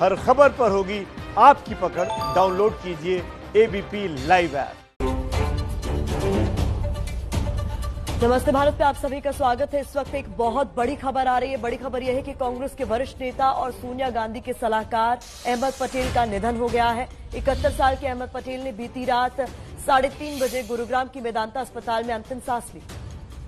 हर खबर पर होगी आपकी पकड़। डाउनलोड कीजिए एबीपी लाइव ऐप। नमस्ते भारत पे आप सभी का स्वागत है। इस वक्त एक बहुत बड़ी खबर आ रही है। बड़ी खबर यह है कि कांग्रेस के वरिष्ठ नेता और सोनिया गांधी के सलाहकार अहमद पटेल का निधन हो गया है। 71 साल के अहमद पटेल ने बीती रात 3:30 बजे गुरुग्राम की मेदांता अस्पताल में अंतिम सांस ली।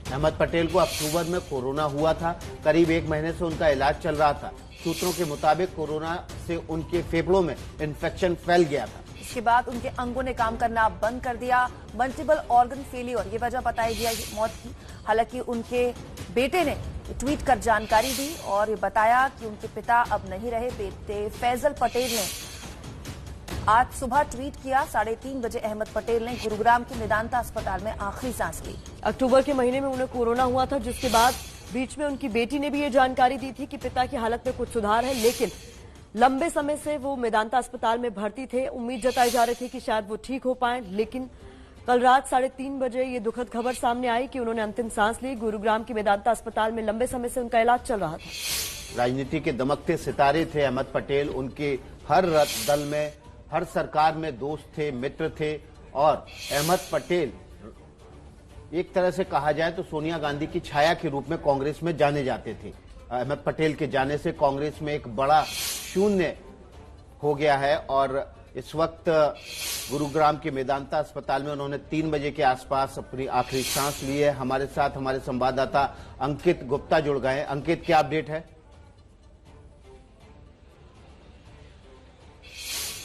अहमद पटेल को अक्टूबर में कोरोना हुआ था। करीब 1 महीने से उनका इलाज चल रहा था। सूत्रों के मुताबिक कोरोना से उनके फेफड़ों में इन्फेक्शन फैल गया था। इसके बाद उनके अंगों ने काम करना बंद कर दिया। मल्टीपल ऑर्गन फेलियर ये वजह बताई गई मौत की। हालांकि उनके बेटे ने ट्वीट कर जानकारी दी और ये बताया कि उनके पिता अब नहीं रहे। बेटे फैजल पटेल ने आज सुबह ट्वीट किया। 3:30 बजे अहमद पटेल ने गुरुग्राम के मेदांता अस्पताल में आखिरी सांस ली। अक्टूबर के महीने में उन्हें कोरोना हुआ था, जिसके बाद बीच में उनकी बेटी ने भी ये जानकारी दी थी कि पिता की हालत में कुछ सुधार है, लेकिन लंबे समय से वो मेदांता अस्पताल में भर्ती थे। उम्मीद जताई जा रही थी कि शायद वो ठीक हो पाए, लेकिन कल रात 3:30 बजे ये दुखद खबर सामने आई कि उन्होंने अंतिम सांस ली। गुरुग्राम के मेदांता अस्पताल में लंबे समय से उनका इलाज चल रहा था। राजनीति के दमकते सितारे थे अहमद पटेल। उनके हर दल में, हर सरकार में दोस्त थे, मित्र थे। और अहमद पटेल एक तरह से कहा जाए तो सोनिया गांधी की छाया के रूप में कांग्रेस में जाने जाते थे। अहमद पटेल के जाने से कांग्रेस में एक बड़ा शून्य हो गया है और इस वक्त गुरुग्राम के मेदांता अस्पताल में उन्होंने 3 बजे के आसपास अपनी आखिरी सांस ली है। हमारे साथ हमारे संवाददाता अंकित गुप्ता जुड़ गए हैं। अंकित, क्या अपडेट है?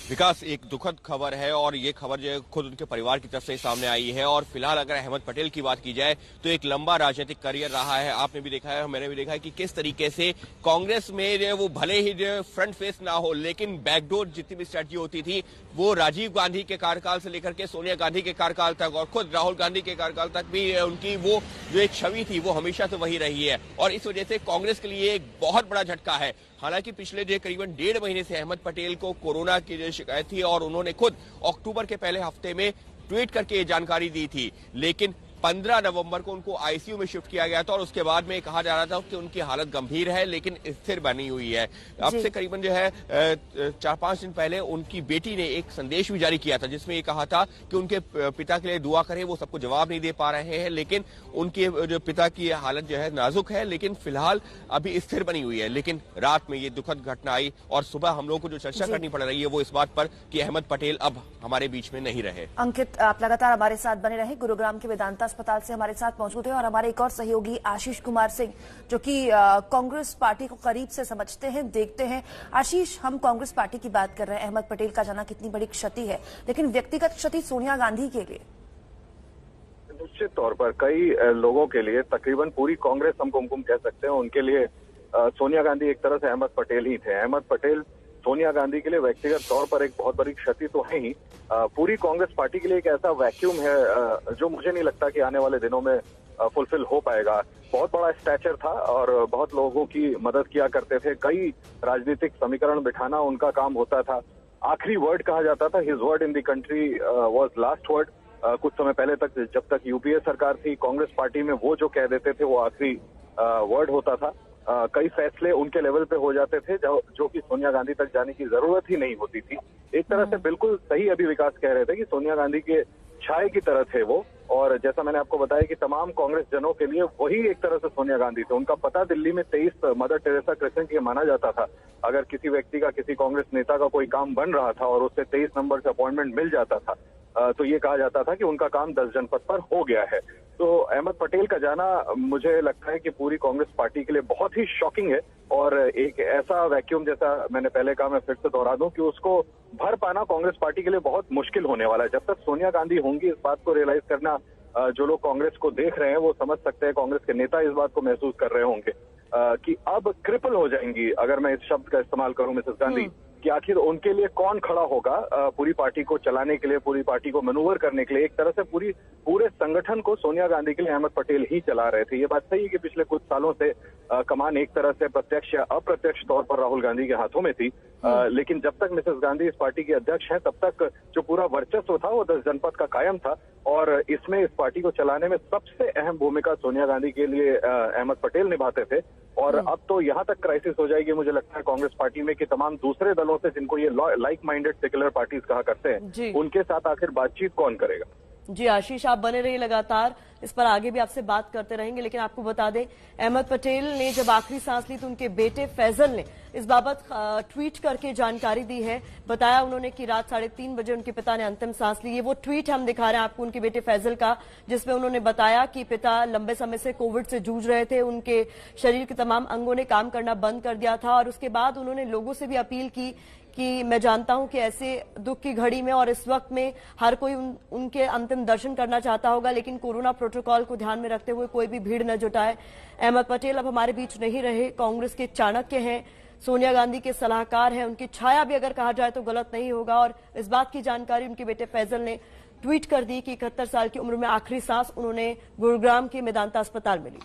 विकास, एक दुखद खबर है और ये खबर जो है खुद उनके परिवार की तरफ से सामने आई है। और फिलहाल अगर अहमद पटेल की बात की जाए तो एक लंबा राजनीतिक करियर रहा है। आपने भी देखा है, मैंने भी देखा है कि किस तरीके से कांग्रेस में वो भले ही फ्रंट फेस ना हो, लेकिन बैकडोर जितनी भी स्ट्रेटजी होती थी वो राजीव गांधी के कार्यकाल से लेकर के सोनिया गांधी के कार्यकाल तक और खुद राहुल गांधी के कार्यकाल तक भी उनकी वो जो एक छवि थी वो हमेशा से वही रही है। और इस वजह से कांग्रेस के लिए एक बहुत बड़ा झटका है। हालांकि पिछले जो करीबन 1.5 महीने से अहमद पटेल को कोरोना की जो शिकायत थी और उन्होंने खुद अक्टूबर के पहले हफ्ते में ट्वीट करके ये जानकारी दी थी, लेकिन 15 नवंबर को उनको आईसीयू में शिफ्ट किया गया था और उसके बाद में कहा जा रहा था कि उनकी हालत गंभीर है लेकिन स्थिर बनी हुई है। अब से करीबन जो है 4-5 दिन पहले उनकी बेटी ने एक संदेश भी जारी किया था जिसमें ये कहा था कि उनके पिता के लिए दुआ करें। वो सबको जवाब नहीं दे पा रहे हैं, लेकिन उनके जो पिता की हालत जो है नाजुक है, लेकिन फिलहाल अभी स्थिर बनी हुई है। लेकिन रात में ये दुखद घटना आई और सुबह हम लोगों को जो चर्चा करनी पड़ रही है वो इस बात पर कि अहमद पटेल अब हमारे बीच में नहीं रहे। अंकित, आप लगातार हमारे साथ बने रहे। गुरुग्राम के वेदांता अस्पताल से हमारे साथ मौजूद है और हमारे एक और सहयोगी आशीष कुमार सिंह, जो कि कांग्रेस पार्टी को करीब से समझते हैं, देखते हैं। आशीष, हम कांग्रेस पार्टी की बात कर रहे हैं। अहमद पटेल का जाना कितनी बड़ी क्षति है, लेकिन व्यक्तिगत क्षति सोनिया गांधी के लिए निश्चित तौर पर कई लोगों के लिए, तकरीबन पूरी कांग्रेस हम कह सकते हैं, उनके लिए सोनिया गांधी एक तरह से अहमद पटेल ही थे। अहमद पटेल सोनिया गांधी के लिए व्यक्तिगत तौर पर एक बहुत बड़ी क्षति तो है ही, पूरी कांग्रेस पार्टी के लिए एक ऐसा वैक्यूम है जो मुझे नहीं लगता कि आने वाले दिनों में फुलफिल हो पाएगा। बहुत बड़ा स्टैचर था और बहुत लोगों की मदद किया करते थे। कई राजनीतिक समीकरण बिठाना उनका काम होता था। आखिरी वर्ड कहा जाता था, his word in the country was last word. कुछ समय पहले तक, जब तक यूपीए सरकार थी, कांग्रेस पार्टी में वो जो कह देते थे वो आखिरी वर्ड होता था। कई फैसले उनके लेवल पे हो जाते थे जो कि सोनिया गांधी तक जाने की जरूरत ही नहीं होती थी। एक तरह से बिल्कुल सही अभी विकास कह रहे थे कि सोनिया गांधी के छाये की तरह थे वो। और जैसा मैंने आपको बताया कि तमाम कांग्रेस जनों के लिए वही एक तरह से सोनिया गांधी थे। उनका पता दिल्ली में 23 मदर टेरेसा क्रेसेंट ये माना जाता था। अगर किसी व्यक्ति का, किसी कांग्रेस नेता का कोई काम बन रहा था और उससे 23 नंबर से अपॉइंटमेंट मिल जाता था तो ये कहा जाता था कि उनका काम 10 जनपद पर हो गया है। तो अहमद पटेल का जाना मुझे लगता है कि पूरी कांग्रेस पार्टी के लिए बहुत ही शॉकिंग है और एक ऐसा वैक्यूम, जैसा मैंने पहले कहा, मैं फिर से दोहरा दूं कि उसको भर पाना कांग्रेस पार्टी के लिए बहुत मुश्किल होने वाला है। जब तक सोनिया गांधी होंगी, इस बात को रियलाइज करना जो लोग कांग्रेस को देख रहे हैं वो समझ सकते हैं, कांग्रेस के नेता इस बात को महसूस कर रहे होंगे कि अब क्रिपल हो जाएंगी, अगर मैं इस शब्द का इस्तेमाल करूं, मिसेस गांधी, कि आखिर उनके लिए कौन खड़ा होगा पूरी पार्टी को चलाने के लिए, पूरी पार्टी को मैनूवर करने के लिए। एक तरह से पूरे संगठन को सोनिया गांधी के लिए अहमद पटेल ही चला रहे थे। ये बात सही है कि पिछले कुछ सालों से कमान एक तरह से प्रत्यक्ष या अप्रत्यक्ष तौर पर राहुल गांधी के हाथों में थी, लेकिन जब तक मिसेस गांधी इस पार्टी की अध्यक्ष हैं तब तक जो पूरा वर्चस्व था वो 10 जनपद का कायम था और इसमें इस पार्टी को चलाने में सबसे अहम भूमिका सोनिया गांधी के लिए अहमद पटेल निभाते थे। और अब तो यहाँ तक क्राइसिस हो जाएगी मुझे लगता है कांग्रेस पार्टी में कि तमाम दूसरे दलों से जिनको ये लाइक माइंडेड सेक्युलर पार्टीज कहा करते जी। हैं उनके साथ आखिर बातचीत कौन करेगा। जी आशीष, आप बने रहिए लगातार, इस पर आगे भी आपसे बात करते रहेंगे। लेकिन आपको बता दें, अहमद पटेल ने जब आखिरी सांस ली तो उनके बेटे फैजल ने इस बाबत ट्वीट करके जानकारी दी है। बताया उन्होंने कि रात 3:30 बजे उनके पिता ने अंतिम सांस ली। ये वो ट्वीट हम दिखा रहे हैं आपको उनके बेटे फैजल का, जिसमें उन्होंने बताया कि पिता लंबे समय से कोविड से जूझ रहे थे, उनके शरीर के तमाम अंगों ने काम करना बंद कर दिया था। और उसके बाद उन्होंने लोगों से भी अपील की कि मैं जानता हूं कि ऐसे दुख की घड़ी में और इस वक्त में हर कोई उनके अंतिम दर्शन करना चाहता होगा, लेकिन कोरोना प्रोटोकॉल को ध्यान में रखते हुए कोई भी भीड़ न जुटाए। अहमद पटेल अब हमारे बीच नहीं रहे, कांग्रेस के चाणक्य हैं, सोनिया गांधी के सलाहकार हैं, उनकी छाया भी अगर कहा जाए तो गलत नहीं होगा। और इस बात की जानकारी उनके बेटे फैजल ने ट्वीट कर दी कि 71 साल की उम्र में आखिरी सांस उन्होंने गुरुग्राम के मेदांता अस्पताल में ली।